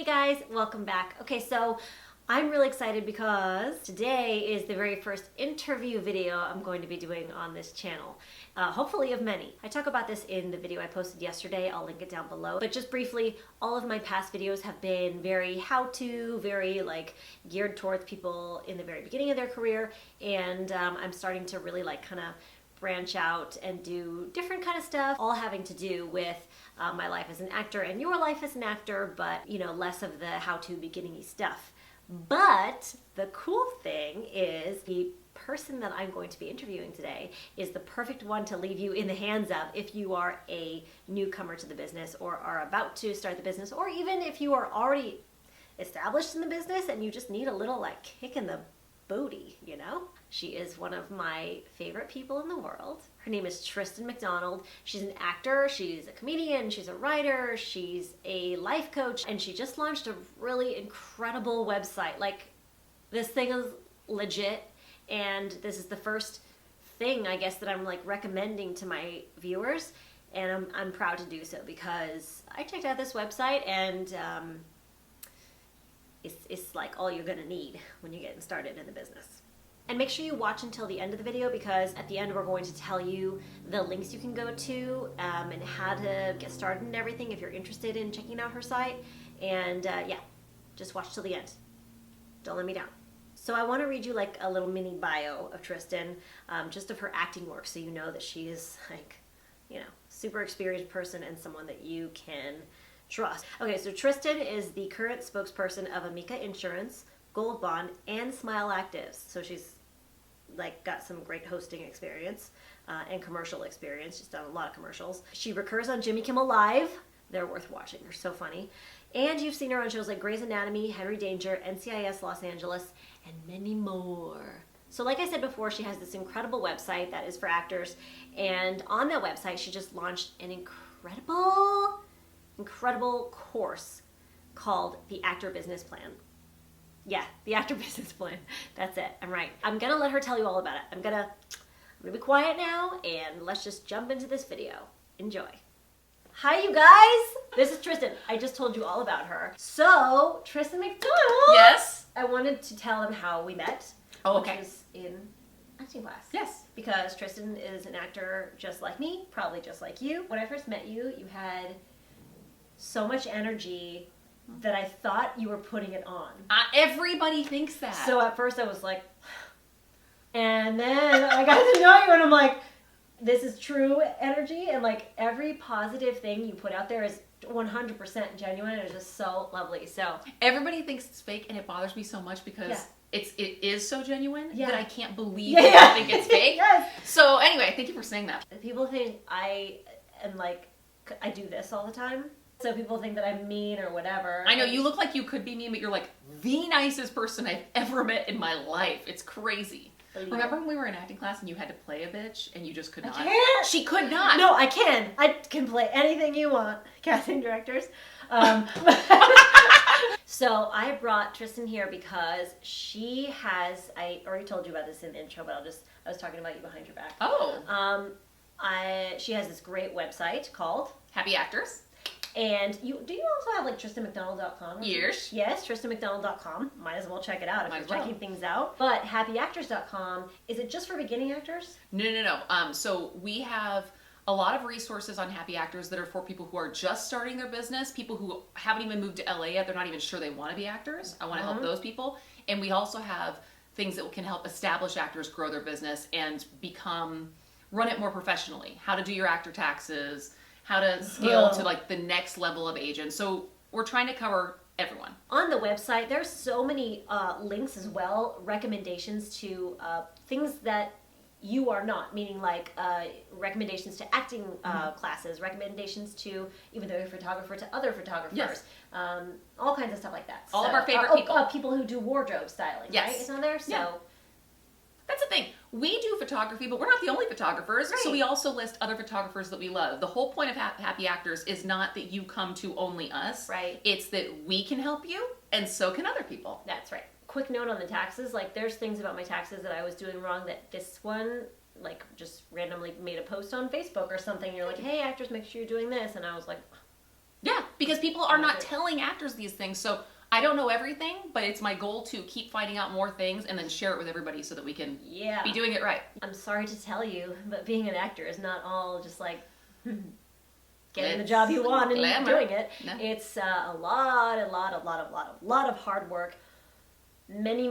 Hey guys, welcome back. Okay, so I'm really excited because today is the very first interview video I'm going to be doing on this channel. Hopefully of many. I talk about this in the video I posted yesterday. I'll link it down below. But just briefly, all of my past videos have been very how-to, very geared towards people in the very beginning of their career. And I'm starting to really kind of branch out and do different kind of stuff, all having to do with my life as an actor and your life as an actor, but less of the how-to beginning-y stuff. But the cool thing is the person that I'm going to be interviewing today is the perfect one to leave you in the hands of if you are a newcomer to the business or are about to start the business, or even if you are already established in the business and you just need a little kick in the booty, She is one of my favorite people in the world. Her name is Tristen MacDonald. She's an actor, she's a comedian, she's a writer, she's a life coach, and she just launched a really incredible website. This thing is legit, and this is the first thing, I guess, that I'm recommending to my viewers, and I'm proud to do so because I checked out this website, and it's all you're gonna need when you're getting started in the business. And make sure you watch until the end of the video because at the end we're going to tell you the links you can go to and how to get started and everything if you're interested in checking out her site. And yeah, just watch till the end. Don't let me down. So I want to read you a little mini bio of Tristen, just of her acting work, so you know that she is super experienced person and someone that you can trust. Okay, so Tristen is the current spokesperson of Amica Insurance, Gold Bond, and Smile Actives. So she's got some great hosting experience and commercial experience. She's done a lot of commercials. She recurs on Jimmy Kimmel Live. They're worth watching. They're so funny. And you've seen her on shows like Grey's Anatomy, Henry Danger, NCIS Los Angeles, and many more. So like I said before, she has this incredible website that is for actors. And on that website, she just launched an incredible course called the Actor Business Plan. Yeah, the Actor Business Plan. That's it. I'm right. I'm gonna let her tell you all about it. I'm gonna be quiet now, and let's just jump into this video. Enjoy. Hi, you guys. This is Tristen. I just told you all about her. So, Tristen MacDonald. Yes. I wanted to tell them how we met. Oh, okay. Which is in acting class. Yes. Because Tristen is an actor just like me, probably just like you. When I first met you, you had so much energy that I thought you were putting it on. Everybody thinks that. So at first I was like, and then I got to know you and I'm like, this is true energy, and every positive thing you put out there is 100% genuine, and it's just so lovely. So everybody thinks it's fake, and it bothers me so much because it is so genuine that I can't believe they think it's fake. Yes. So anyway, thank you for saying that. People think I am I do this all the time. So people think that I'm mean or whatever. I know, you look like you could be mean, but you're the nicest person I've ever met in my life. It's crazy. Remember when we were in acting class and you had to play a bitch and you just could not? I can't. She could not. No, I can. I can play anything you want, casting directors. So I brought Tristen here because she has, I already told you about this in the intro, but I was talking about you behind your back. Oh. She has this great website called Happy Actors. And do you also have TristenMacDonald.com? Yes. Yes, TristenMacDonald.com. Might as well check it out if you're checking things out. But HappyActors.com, is it just for beginning actors? No. So we have a lot of resources on Happy Actors that are for people who are just starting their business, people who haven't even moved to LA yet, they're not even sure they want to be actors. I want to help those people. And we also have things that can help established actors grow their business and run it more professionally. How to do your actor taxes, how to scale to the next level of agent. So we're trying to cover everyone. On the website, there's so many links as well, recommendations to things that you are not, meaning recommendations to acting classes, recommendations to, even though you're a photographer, to other photographers, all kinds of stuff like that. All of our favorite people. People who do wardrobe styling, right? It's on there, so... That's the thing. We do photography, but we're not the only photographers. Right. So we also list other photographers that we love. The whole point of Happy Actors is not that you come to only us. Right. It's that we can help you, and so can other people. That's right. Quick note on the taxes. There's things about my taxes that I was doing wrong that this one, just randomly made a post on Facebook or something. You're like, hey, actors, make sure you're doing this. And I was like, Yeah, because people are not it. telling actors these things. So I don't know everything, but it's my goal to keep finding out more things and then share it with everybody so that we can be doing it right. I'm sorry to tell you, but being an actor is not all just like getting the job you want and glamour. doing it. No. It's a lot of hard work. Many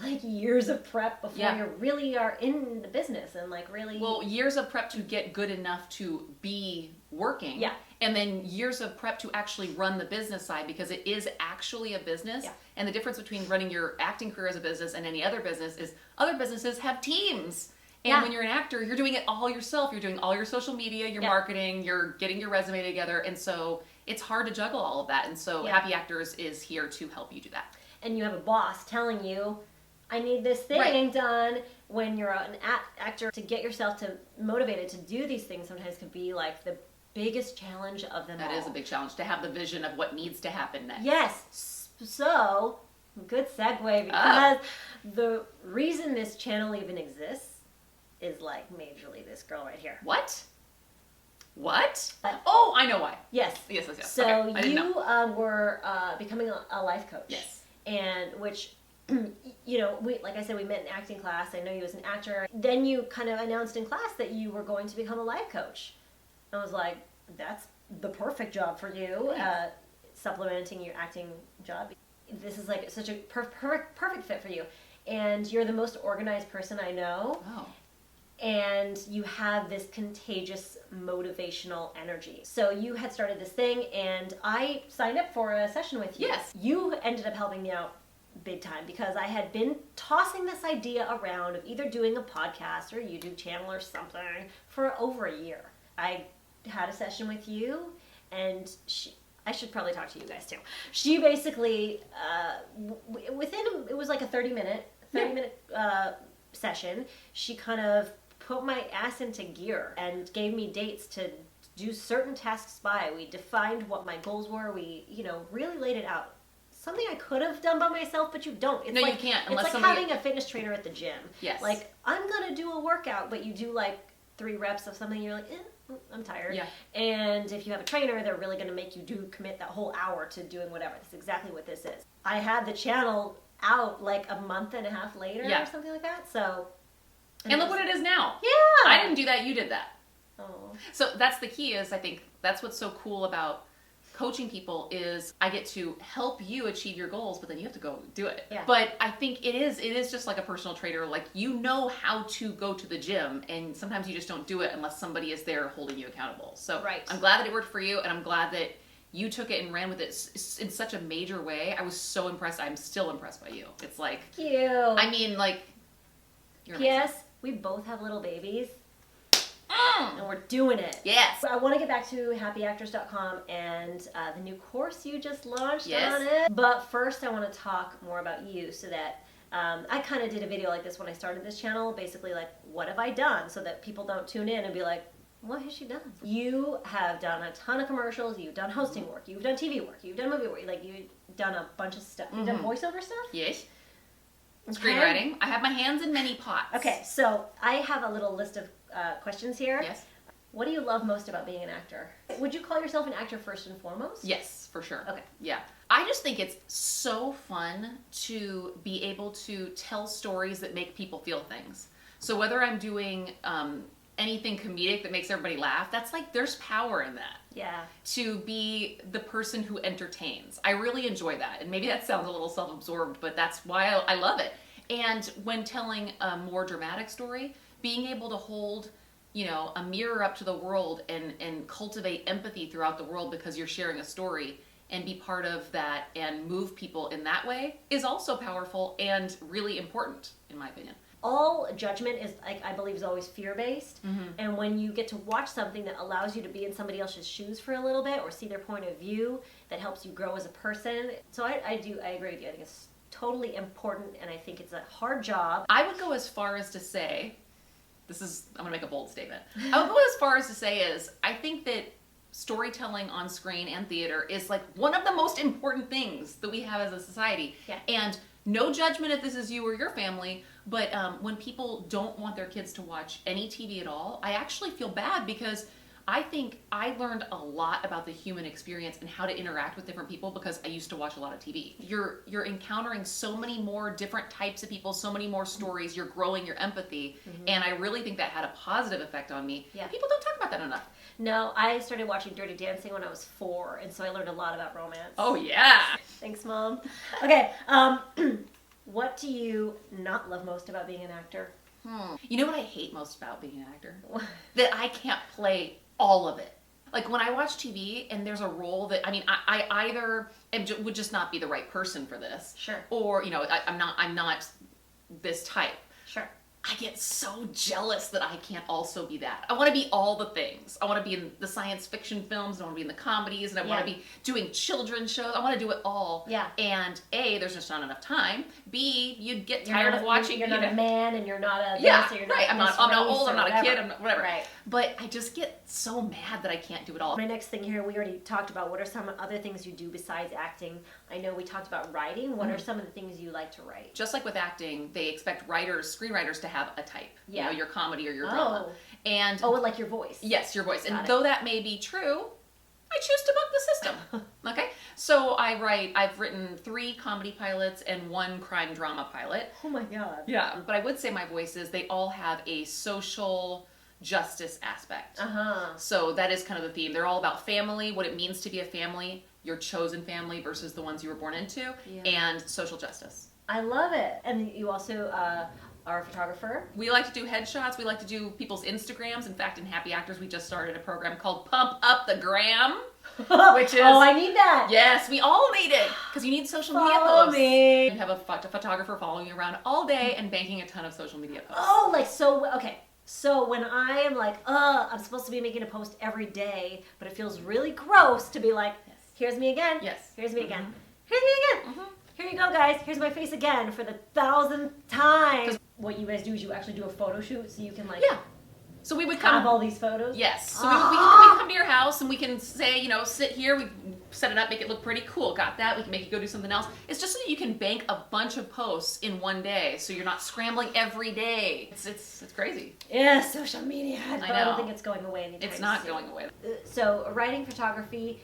like years of prep before you really are in the business and like really years of prep to get good enough to be working. Yeah. And then years of prep to actually run the business side, because it is actually a business. Yeah. And the difference between running your acting career as a business and any other business is other businesses have teams. And when you're an actor, you're doing it all yourself. You're doing all your social media, your marketing, you're getting your resume together. And so it's hard to juggle all of that. And so Happy Actors is here to help you do that. And you have a boss telling you, I need this thing done. When you're an actor, to get yourself motivated to do these things sometimes can be like the biggest challenge of them all. That is a big challenge, to have the vision of what needs to happen next. Yes. So, good segue, because the reason this channel even exists is like majorly this girl right here. What? Oh, I know why. Yes. Yes. So okay. I didn't you know. were becoming a life coach. Yes. And which, you know, like I said, we met in acting class. I know you as an actor. Then you kind of announced in class that you were going to become a life coach. I was like, that's the perfect job for you, supplementing your acting job. This is like such a perfect fit for you. And you're the most organized person I know. Oh. And you have this contagious motivational energy. So you had started this thing, and I signed up for a session with you. Yes. You ended up helping me out big time, because I had been tossing this idea around of either doing a podcast or a YouTube channel or something for over a year. I had a session with you, and I should probably talk to you guys too. She basically, it was like a 30-minute session. She kind of put my ass into gear and gave me dates to do certain tasks by. We defined what my goals were. We, really laid it out. Something I could have done by myself, but you don't. It's no, like, you can't. It's like having a fitness trainer at the gym. Yes. Like, I'm going to do a workout, but you do like 3 reps of something, you're like, I'm tired. Yeah. And if you have a trainer, they're really going to make you commit that whole hour to doing whatever. That's exactly what this is. I had the channel out like a month and a half later or something like that. So. And look what it is now. Yeah. I didn't do that, you did that. Oh. So that's the key, is I think that's what's so cool about coaching people, is I get to help you achieve your goals, but then you have to go do it. Yeah. But I think it is just like a personal trainer. Like, you know how to go to the gym, and sometimes you just don't do it unless somebody is there holding you accountable. So I'm glad that it worked for you, and I'm glad that you took it and ran with it in such a major way. I was so impressed. I'm still impressed by you. It's like, thank you. I mean, like, you're amazing. Yes, we both have little babies. And we're doing it. Yes. I want to get back to happyactors.com and the new course you just launched on Yes. it. But first, I want to talk more about you, so that I kind of did a video like this when I started this channel. Basically, like, what have I done? So that people don't tune in and be like, what has she done? You have done a ton of commercials. You've done hosting work. You've done TV work. You've done movie work. Like, you've done a bunch of stuff. You've done voiceover stuff? Yes. Screenwriting. I have my hands in many pots. Okay, so I have a little list of questions here. Yes. What do you love most about being an actor? Would you call yourself an actor first and foremost? Yes, for sure. Okay. Yeah. I just think it's so fun to be able to tell stories that make people feel things. So whether I'm doing anything comedic that makes everybody laugh, that's like, there's power in that. Yeah. To be the person who entertains. I really enjoy that. And maybe that sounds a little self-absorbed, but that's why I love it. And when telling a more dramatic story, being able to hold, a mirror up to the world and cultivate empathy throughout the world because you're sharing a story, and be part of that and move people in that way, is also powerful and really important, in my opinion. All judgment is, I believe, is always fear-based. And when you get to watch something that allows you to be in somebody else's shoes for a little bit, or see their point of view, that helps you grow as a person. So I agree with you. I think it's totally important, and I think it's a hard job. I would go as far as to say, I'm gonna make a bold statement. I would go as far as to say I think that storytelling on screen and theater is like one of the most important things that we have as a society. Yeah. And no judgment if this is you or your family, but when people don't want their kids to watch any TV at all, I actually feel bad, because I think I learned a lot about the human experience and how to interact with different people because I used to watch a lot of TV. You're encountering so many more different types of people, so many more stories. You're growing your empathy, and I really think that had a positive effect on me. Yeah. People don't talk about that enough. No, I started watching Dirty Dancing when I was 4, and so I learned a lot about romance. Oh yeah. Thanks, Mom. Okay, what do you not love most about being an actor? You know what I hate most about being an actor? That I can't play all of it. Like when I watch TV and there's a role that, I mean, I either would just not be the right person for this. Sure. Or, you know, I'm not this type. Sure. I get so jealous that I can't also be that. I want to be all the things. I want to be in the science fiction films, I want to be in the comedies, and I want to be doing children's shows. I want to do it all. Yeah. And A, there's just not enough time. B, you'd get tired of watching. You're not a man, and you're not a yeah, you're right. I'm not old. I'm not a kid. I'm not, whatever. Right. But I just get so mad that I can't do it all. My next thing here, we already talked about what are some other things you do besides acting. I know we talked about writing. What are some of the things you like to write? Just like with acting, they expect screenwriters to have a type. Yeah. You know, your comedy or your drama. And like your voice. Yes, your voice. Got and though that may be true, I choose to buck the system. Okay? So I've written 3 comedy pilots and 1 crime drama pilot. Oh my God. Yeah. But I would say my voices, they all have a social justice aspect. So that is kind of the theme. They're all about family, what it means to be a family, your chosen family versus the ones you were born into, and social justice. I love it. And you also are a photographer. We like to do headshots. We like to do people's Instagrams. In fact, in Happy Actors, we just started a program called Pump Up the Gram, which is... Oh, I need that. Yes, we all need it because you need social media Follow posts. me. You have a photographer following you around all day and banking a ton of social media posts. Oh, like so, okay. So when I am like, I'm supposed to be making a post every day, but it feels really gross to be like, here's me again. Yes. Here's me again. Here's me again. Here you go, guys. Here's my face again for the 1,000th time. What you guys do is you actually do a photo shoot so you can like So we would have all these photos. Yes. So we can come to your house and we can say, you know, sit here, we set it up, make it look pretty cool. Got that. We can make you go do something else. It's just so that you can bank a bunch of posts in one day so you're not scrambling every day. It's crazy. Yeah, social media. But I don't know. think it's going away anytime soon. It's not going away. So writing photography,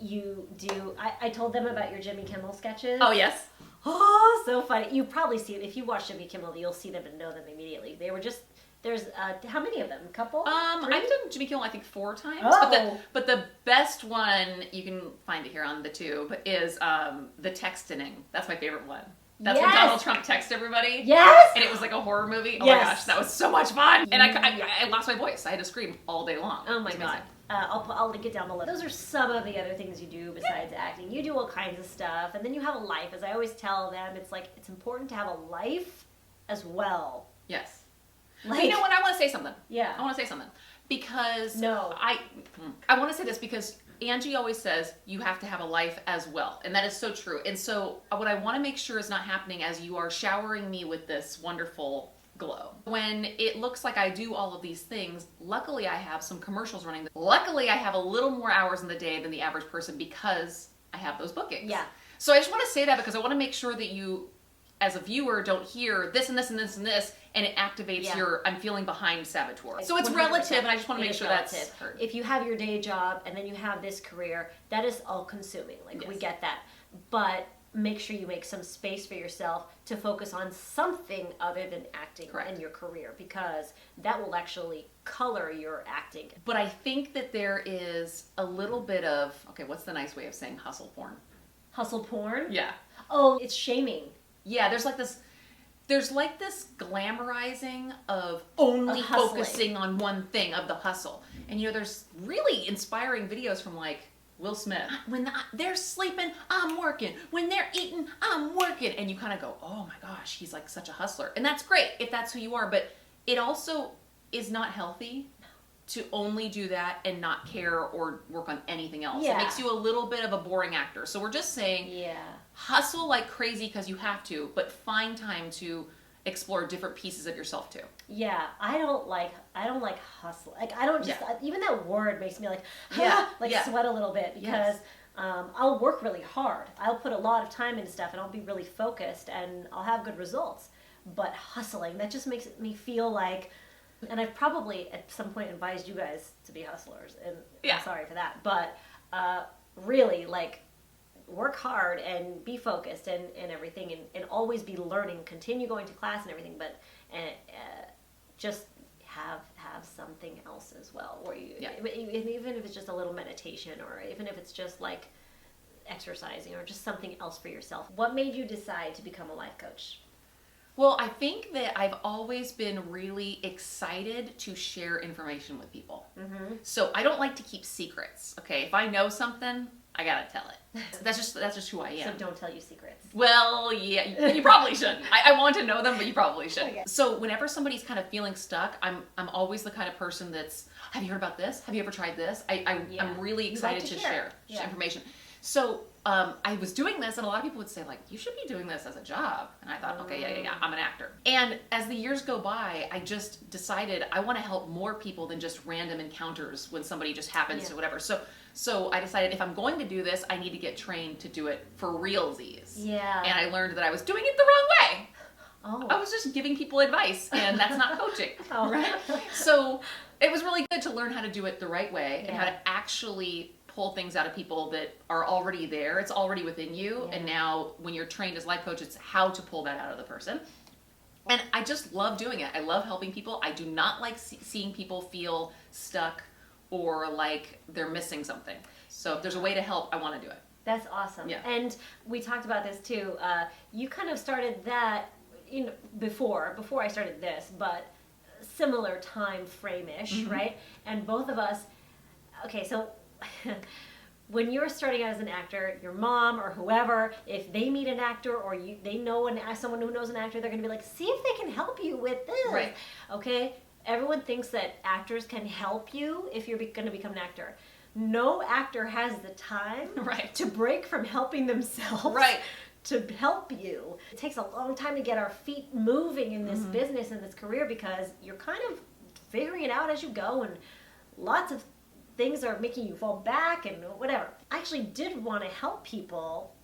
you do, I told them about your Jimmy Kimmel sketches. Oh, yes. Oh, so funny. You probably see it. If you watch Jimmy Kimmel, you'll see them and know them immediately. They were just, there's, how many of them? A couple? 3? I've done Jimmy Kimmel, I think 4 times. Oh. But the best one, you can find it here on the tube, is the texting. That's my favorite one. That's when Donald Trump texted everybody. Yes! And it was like a horror movie. Oh my gosh, that was so much fun. And I lost my voice. I had to scream all day long. Oh my God. I'll link it down below. Those are some of the other things you do besides acting. You do all kinds of stuff, and then you have a life. As I always tell them, it's like it's important to have a life as well. Yes. Like, you know what? I want to say something. Yeah. I want to say something. Because No. I want to say this because Angie always says you have to have a life as well. And that is so true. And so what I want to make sure is not happening as you are showering me with this wonderful glow. When it looks like I do all of these things, luckily I have some commercials running. Luckily I have a little more hours in the day than the average person because I have those bookings. Yeah. So I just want to say that because I want to make sure that you, as a viewer, don't hear this and this and this and this, and it activates your I'm feeling behind saboteur. So it's 100%. relative, and I just want to make sure that's heard. If you have your day job and then you have this career, that is all consuming. Like we get that. But make sure you make some space for yourself to focus on something other than acting in your career, because that will actually color your acting. But I think that there is a little bit of, okay, what's the nice way of saying hustle porn? Hustle porn? Yeah. Oh, it's shaming. Yeah, there's like this glamorizing of only focusing on one thing, of the hustle. And you know, there's really inspiring videos from like Will Smith. When they're sleeping, I'm working. When they're eating, I'm working. And you kind of go, oh my gosh, he's like such a hustler. And that's great if that's who you are, but it also is not healthy to only do that and not care or work on anything else. Yeah. It makes you a little bit of a boring actor. So we're just saying, hustle like crazy because you have to, but find time to explore different pieces of yourself too. Yeah, I don't like hustle. Like I don't just even that word makes me like sweat a little bit, because I'll work really hard. I'll put a lot of time into stuff and I'll be really focused and I'll have good results. But hustling, that just makes me feel like And I've probably at some point advised you guys to be hustlers, and Yeah. I'm sorry for that. But really, like, work hard and be focused and everything, and always be learning, continue going to class and everything, but just have something else as well, where you, even if it's just a little meditation, or even if it's just like exercising, or just something else for yourself. What made you decide to become a life coach? Well, I think that I've always been really excited to share information with people. Mm-hmm. So I don't like to keep secrets. Okay, if I know something, I gotta tell it. That's just who I am. So don't tell you secrets. Well, yeah, you probably shouldn't. I want to know them, but you probably shouldn't. Okay. So whenever somebody's kind of feeling stuck, I'm always the kind of person that's, have you heard about this? Have you ever tried this? I'm really excited to share information. So I was doing this, and a lot of people would say, like, you should be doing this as a job. And I thought, okay, yeah, I'm an actor. And as the years go by, I just decided I want to help more people than just random encounters when somebody just happens to whatever. So I decided if I'm going to do this, I need to get trained to do it for realsies. Yeah. And I learned that I was doing it the wrong way. Oh. I was just giving people advice, and that's not coaching. Oh. Right? So it was really good to learn how to do it the right way and how to actually pull things out of people that are already there. It's already within you. And now when you're trained as life coach, it's how to pull that out of the person. And I just love doing it. I love helping people. I do not like seeing people feel stuck or like they're missing something. So if there's a way to help, I want to do it. That's awesome. Yeah. And we talked about this too. You kind of started that, before I started this, but similar time frame-ish, right? And both of us, okay, so when you're starting out as an actor, your mom or whoever, if they meet an actor or they know someone who knows an actor, they're going to be like, see if they can help you with this. Right. Okay? Everyone thinks that actors can help you if you're going to become an actor. No actor has the time to break from helping themselves to help you. It takes a long time to get our feet moving in this business, in this career, because you're kind of figuring it out as you go, and lots of things are making you fall back and whatever. I actually did want to help people,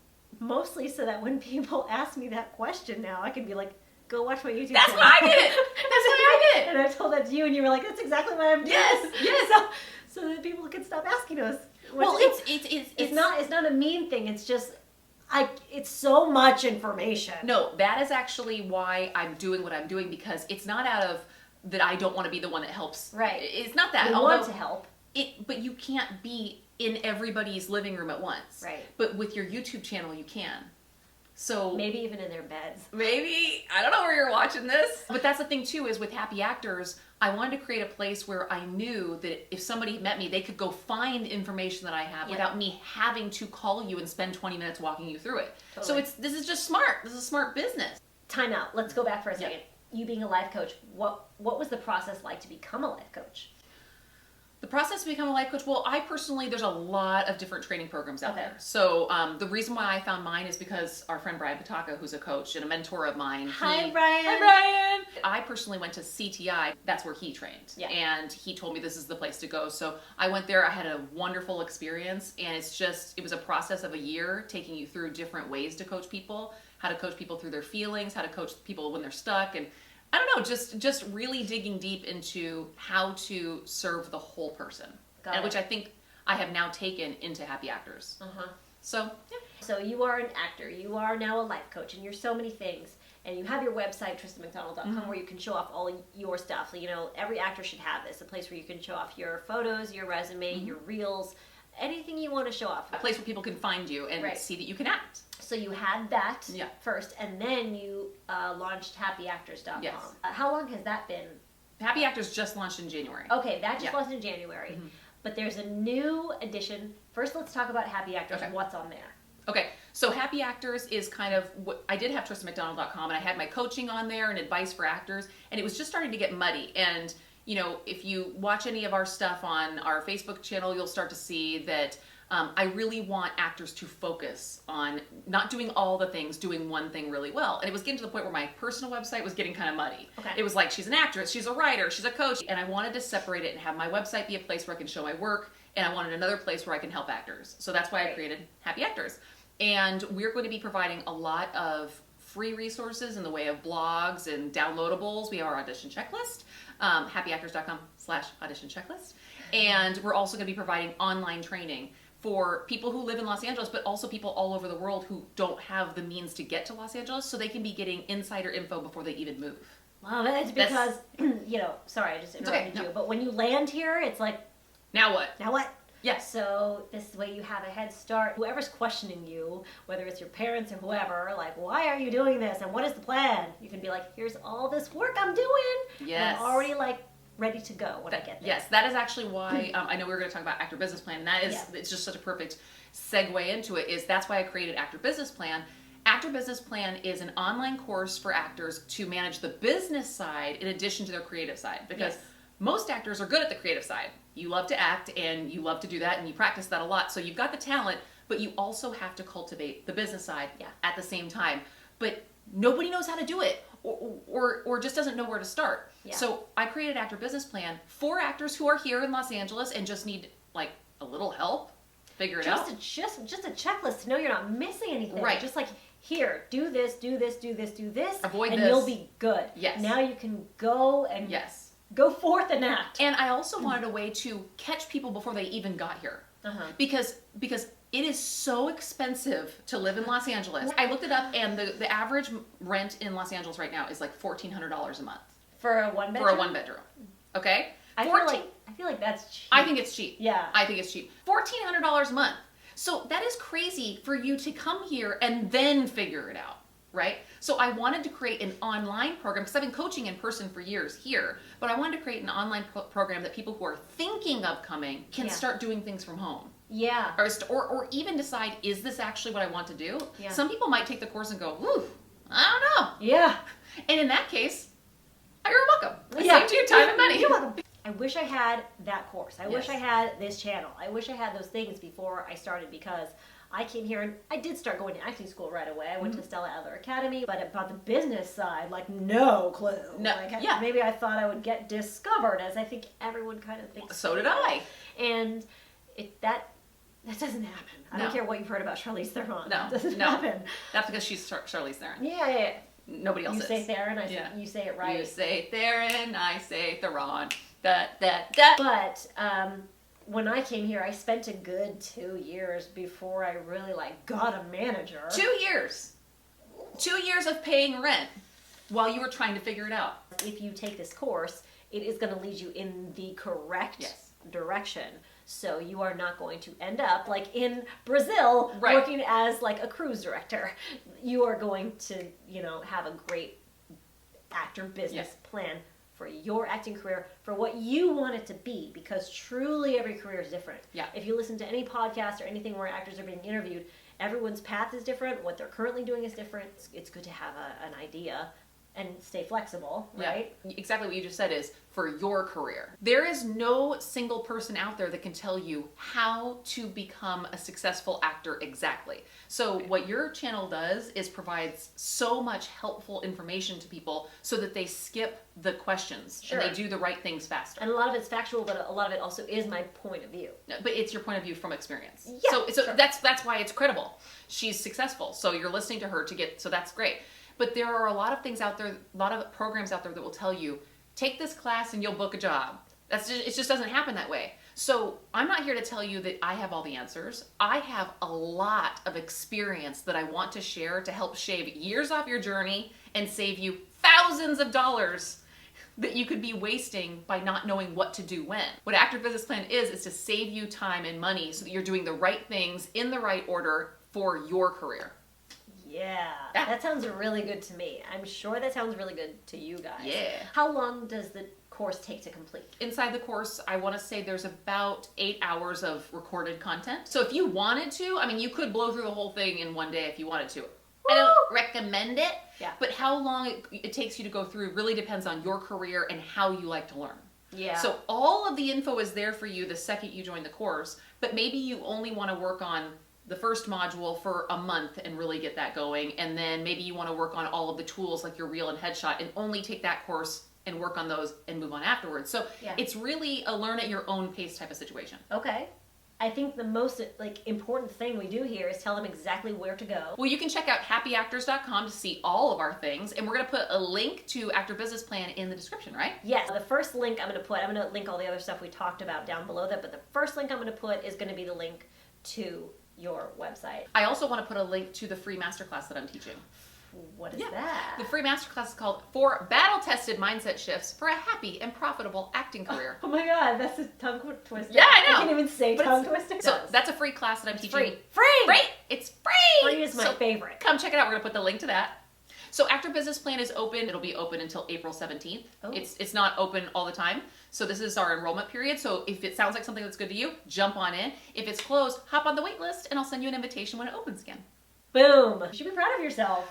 mostly so that when people ask me that question now, I can be like, go watch my YouTube channel. That's why I did it. That's why I did it. And I told that to you, and you were like, that's exactly why I'm doing Yes, yes. So that people can stop asking us. Well, it's not a mean thing. It's just, it's so much information. No, that is actually why I'm doing what I'm doing, because it's not out of that I don't want to be the one that helps. Right. It's not that. You want to help. But you can't be in everybody's living room at once. Right. But with your YouTube channel, you can. So maybe even in their beds. Maybe. I don't know where you're watching this. But that's the thing too, is with Happy Actors, I wanted to create a place where I knew that if somebody met me, they could go find information that I have without me having to call you and spend 20 minutes walking you through it. Totally. So this is just smart. This is a smart business. Time out. Let's go back for a second. You being a life coach, what was the process like to become a life coach? The process to become a life coach, well, there's a lot of different training programs out there. So the reason why I found mine is because our friend Brian Pataka, who's a coach and a mentor of mine. Hi, Brian. Hi, Brian. I personally went to CTI. That's where he trained. Yeah. And he told me this is the place to go. So I went there. I had a wonderful experience. And it was a process of a year taking you through different ways to coach people, how to coach people through their feelings, how to coach people when they're stuck, and I don't know, just really digging deep into how to serve the whole person, which I think I have now taken into Happy Actors. So, yeah. So you are an actor, you are now a life coach, and you're so many things. And you have your website, TristanMacDonald.com, where you can show off all your stuff. Every actor should have this, a place where you can show off your photos, your resume, your reels, anything you want to show off. A place where people can find you and see that you can act. So you had that first, and then you launched happyactors.com. Yes. How long has that been? Happy Actors just launched in January. Okay, that just launched in January. But there's a new edition. First, let's talk about Happy Actors. Okay. What's on there? Okay, so Happy Actors is kind of what I did have TristanMacDonald.com, and I had my coaching on there and advice for actors, and it was just starting to get muddy. And if you watch any of our stuff on our Facebook channel, you'll start to see that I really want actors to focus on not doing all the things, doing one thing really well. And it was getting to the point where my personal website was getting kind of muddy. Okay. It was like, she's an actress, she's a writer, she's a coach. And I wanted to separate it and have my website be a place where I can show my work, and I wanted another place where I can help actors. So that's why I created Happy Actors. And we're going to be providing a lot of free resources in the way of blogs and downloadables. We have our audition checklist, happyactors.com/audition checklist. And we're also going to be providing online training for people who live in Los Angeles, but also people all over the world who don't have the means to get to Los Angeles, so they can be getting insider info before they even move. Love it, because, sorry, I just interrupted you, but when you land here, it's like, now what? Now what? Yes. So this is the way you have a head start. Whoever's questioning you, whether it's your parents or whoever, like, why are you doing this and what is the plan? You can be like, here's all this work I'm doing. Yes. I'm already ready to go when I get there. Yes, that is actually why I know we were going to talk about Actor Business Plan, and that is it's just such a perfect segue into it. Is that's why I created Actor Business Plan. Actor Business Plan is an online course for actors to manage the business side in addition to their creative side, because most actors are good at the creative side. You love to act and you love to do that and you practice that a lot. So you've got the talent, but you also have to cultivate the business side at the same time. But nobody knows how to do it or just doesn't know where to start. Yeah. So I created Actor Business Plan for actors who are here in Los Angeles and just need like a little help, figure it out. Just a checklist to know you're not missing anything. Right. Just like, here, do this, do this, do this, do this. Avoid and this. You'll be good. Yes. Now you can go and go forth and act. And I also wanted a way to catch people before they even got here. Because it is so expensive to live in Los Angeles. I looked it up, and the average rent in Los Angeles right now is like $1,400 a month. For a one bedroom? For a one bedroom. Okay? I feel like that's cheap. I think it's cheap. Yeah. I think it's cheap. $1,400 a month. So that is crazy for you to come here and then figure it out, right? So I wanted to create an online program, because I've been coaching in person for years here, but I wanted to create an online program that people who are thinking of coming can start doing things from home. Yeah. Or even decide, is this actually what I want to do? Yeah. Some people might take the course and go, ooh, I don't know. Yeah. And in that case, you're welcome. I saved you time and money. You're welcome. I wish I had that course. I wish I had this channel. I wish I had those things before I started, because I came here and I did start going to acting school right away. I went to Stella Adler Academy, but about the business side, like, no clue. No. Maybe I thought I would get discovered, as I think everyone kind of thinks. So did I. And that doesn't happen. I don't care what you've heard about Charlize Theron. No. It doesn't happen. That's because she's Charlize Theron. Yeah. Nobody else You say Theron, you say it right. You say Theron, I say Theron. But when I came here, I spent a good 2 years before I really got a manager. 2 years. 2 years of paying rent while you were trying to figure it out. If you take this course, it is going to lead you in the correct direction. So you are not going to end up like in Brazil working as like a cruise director. You are going to, have a great actor business plan for your acting career, for what you want it to be, because truly every career is different. Yeah. If you listen to any podcast or anything where actors are being interviewed, everyone's path is different. What they're currently doing is different. It's good to have an idea and stay flexible, right? Yeah. Exactly what you just said is for your career. There is no single person out there that can tell you how to become a successful actor exactly. So what your channel does is provides so much helpful information to people so that they skip the questions and they do the right things faster. And a lot of it's factual, but a lot of it also is my point of view. But it's your point of view from experience. Yeah, so that's why it's credible. She's successful. So you're listening to her so that's great. But there are a lot of things out there, a lot of programs out there that will tell you, take this class and you'll book a job. It just doesn't happen that way. So I'm not here to tell you that I have all the answers. I have a lot of experience that I want to share to help shave years off your journey and save you thousands of dollars that you could be wasting by not knowing what to do when. What Actor Business Plan is to save you time and money so that you're doing the right things in the right order for your career. Yeah, that sounds really good to me. I'm sure that sounds really good to you guys. Yeah. How long does the course take to complete? Inside the course, I want to say there's about 8 hours of recorded content. So if you wanted to, you could blow through the whole thing in one day if you wanted to. Woo! I don't recommend it, but how long it takes you to go through really depends on your career and how you like to learn. Yeah. So all of the info is there for you the second you join the course, but maybe you only want to work on the first module for a month and really get that going, and then maybe you want to work on all of the tools like your reel and headshot and only take that course and work on those and move on afterwards. So it's really a learn at your own pace type of situation. Okay. I think the most important thing we do here is tell them exactly where to go. Well, you can check out happyactors.com to see all of our things, and we're going to put a link to Actor Business Plan in the description, right? Yes, the first link I'm going to link all the other stuff we talked about down below that, but the first link I'm going to put is going to be the link to your website. I also want to put a link to the free masterclass that I'm teaching. What is that? The free masterclass is called 4 Battle-Tested Mindset Shifts for a Happy and Profitable Acting Career. Oh my god, that's a tongue twister. Yeah, I know. I can't even say tongue twister. So that's a free class that I'm teaching. Free! It's free! Free is my favorite. Come check it out. We're going to put the link to that. So Actor Business Plan is open. It'll be open until April 17th. Oh. It's not open all the time. So this is our enrollment period. So if it sounds like something that's good to you, jump on in. If it's closed, hop on the wait list and I'll send you an invitation when it opens again. Boom! You should be proud of yourself.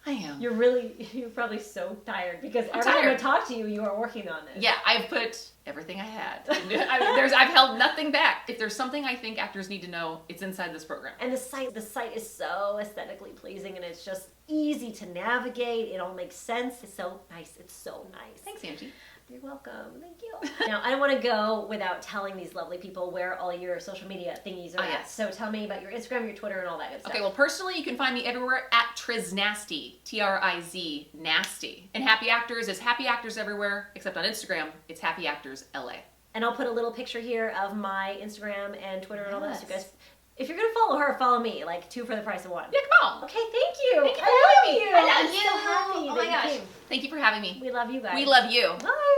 I am. You're probably so tired because every time I talk to you, you are working on this. Yeah, I've put everything I had. I've held nothing back. If there's something I think actors need to know, it's inside this program. And the site is so aesthetically pleasing and it's just easy to navigate. It all makes sense. It's so nice. It's so nice. Thanks, Angie. You're welcome. Thank you. Now, I don't want to go without telling these lovely people where all your social media thingies are at. Yes. So tell me about your Instagram, your Twitter, and all that good stuff. Okay, well, personally, you can find me everywhere at Trisnasty, T-R-I-Z, nasty. And Happy Actors is Happy Actors everywhere, except on Instagram, it's Happy Actors LA. And I'll put a little picture here of my Instagram and Twitter and all that. So you guys, if you're going to follow her, follow me. Like 2 for the price of 1. Yeah, come on. Okay, thank you. Thank you for having me. I love you. I love I'm you. so happy Oh that my you gosh. came. Thank you for having me. We love you guys. We love you. Bye.